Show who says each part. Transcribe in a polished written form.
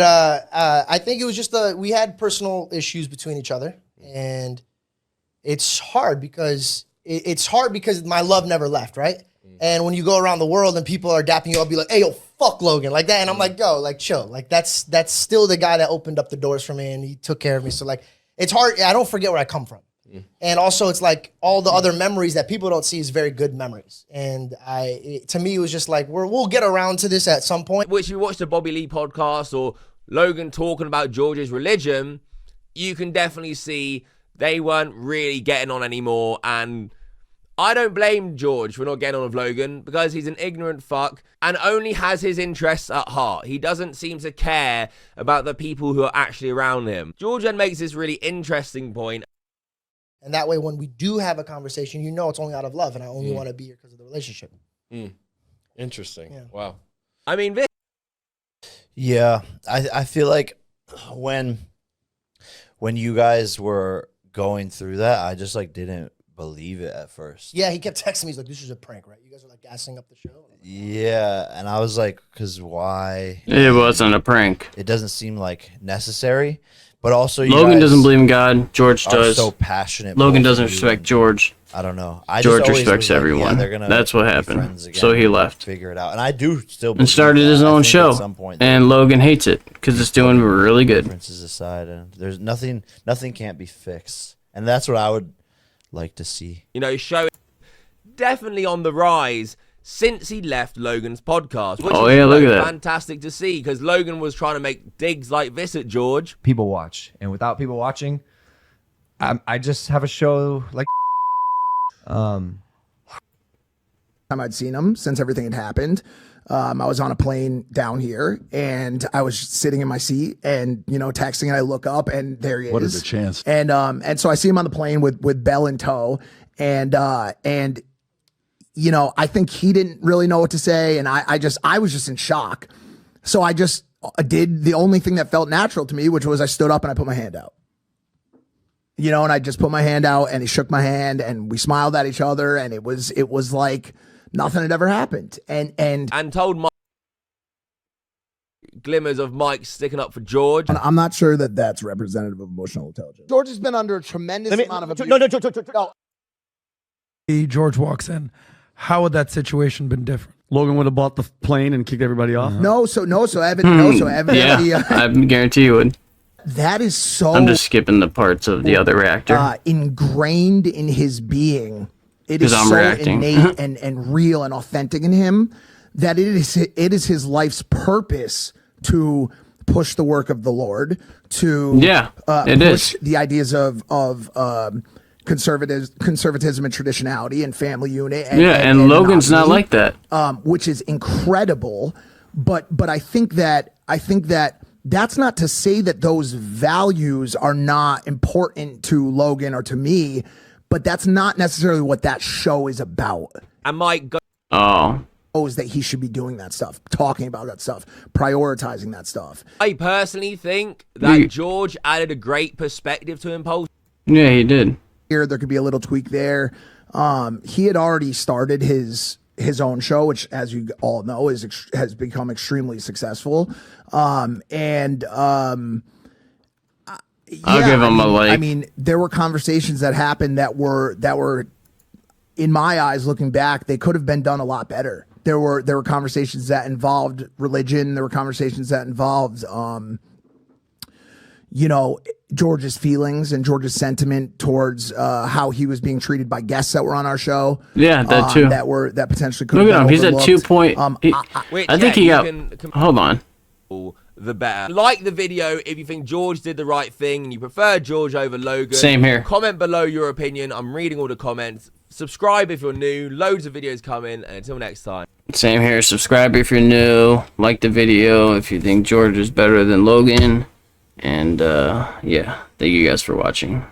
Speaker 1: I think it was just we had personal issues between each other, and it's hard because my love never left, right? And when you go around the world and people are dapping you up, be like, "Hey, yo, fuck Logan," like that, and I'm like, "Yo, like chill." Like that's still the guy that opened up the doors for me, and he took care of me. So like, it's hard. I don't forget where I come from, and also it's like all the other memories that people don't see is very good memories. And to me, it was just like we'll get around to this at some point.
Speaker 2: Which you watch the Bobby Lee podcast or Logan talking about George's religion, you can definitely see they weren't really getting on anymore. And I don't blame George for not getting on with Logan because he's an ignorant fuck and only has his interests at heart. He doesn't seem to care about the people who are actually around him. George then makes this really interesting point.
Speaker 1: And that way, when we do have a conversation, you know it's only out of love and I only want to be here because of the relationship.
Speaker 3: Interesting.
Speaker 1: Yeah.
Speaker 3: Wow.
Speaker 2: I mean, this.
Speaker 4: Yeah, I feel like when you guys were going through that, I just like didn't believe it at first.
Speaker 1: Yeah, he kept texting me. He's like, "This is a prank, right? You guys are like gassing up the show." Like,
Speaker 4: Yeah, and I was like, because why?
Speaker 5: It wasn't a prank.
Speaker 4: It doesn't seem like necessary, but also
Speaker 5: Logan doesn't believe in God. George does.
Speaker 4: So passionate.
Speaker 5: Logan doesn't respect George.
Speaker 4: I don't know.
Speaker 5: George respects everyone. That's what happened. So he left.
Speaker 4: Figure it out, and I do still.
Speaker 5: And started his own show. At some point, and Logan hates it because it's doing really good.
Speaker 4: Differences aside, and there's nothing can't be fixed, and that's what I would like to see.
Speaker 2: You know, show definitely on the rise since he left Logan's podcast. Which is
Speaker 5: look at that.
Speaker 2: Fantastic to see because Logan was trying to make digs like this at George.
Speaker 6: People watch, and without people watching, I just have a show like.
Speaker 7: Time I'd seen him since everything had happened. I was on a plane down here and I was sitting in my seat and, you know, texting and I look up and there he is.
Speaker 8: What is the chance?
Speaker 7: And so I see him on the plane with Belle in tow and, you know, I think he didn't really know what to say. And I was just in shock. So I just did the only thing that felt natural to me, which was I stood up and I put my hand out. You know, and I just put my hand out and he shook my hand and we smiled at each other and it was like nothing had ever happened. And
Speaker 2: told Mike glimmers of Mike sticking up for George.
Speaker 7: I'm not sure that that's representative of emotional intelligence. George has been under a tremendous amount of abuse.
Speaker 9: No. George walks in. How would that situation been different? Logan would have bought the plane and kicked everybody off?
Speaker 7: So Evan.
Speaker 5: Yeah, I guarantee you would.
Speaker 7: That is so.
Speaker 5: I'm just skipping the parts of the other reactor.
Speaker 7: Ingrained in his being. It is so innate and real and authentic in him that it is his life's purpose to push the work of the Lord, to push the ideas of conservatism and traditionality and family unit.
Speaker 5: And Logan's not like that,
Speaker 7: which is incredible. But I think that that's not to say that those values are not important to Logan or to me, but that's not necessarily what that show is about.
Speaker 2: And Mike
Speaker 7: is that he should be doing that stuff, talking about that stuff, prioritizing that stuff.
Speaker 2: I personally think that George added a great perspective to Impulse.
Speaker 5: Yeah, he did.
Speaker 7: Here, there could be a little tweak there. He had already started his own show, which, as you all know, has become extremely successful. I'll give
Speaker 5: him a like.
Speaker 7: I mean, there were conversations that happened that were, in my eyes, looking back, they could have been done a lot better. There were conversations that involved religion. There were conversations that involved, you know, George's feelings and George's sentiment towards how he was being treated by guests that were on our show.
Speaker 5: Yeah, that too.
Speaker 7: That potentially could
Speaker 5: have
Speaker 7: been
Speaker 5: overlooked. He's at 2 point.
Speaker 2: I
Speaker 5: think he got. Hold on.
Speaker 2: The better. Like the video if you think George did the right thing and you prefer George over Logan.
Speaker 5: Same here.
Speaker 2: Comment below your opinion. I'm reading all the comments. Subscribe if you're new. Loads of videos coming. And until next time.
Speaker 5: Same here. Subscribe if you're new. Like the video if you think George is better than Logan. And yeah, thank you guys for watching.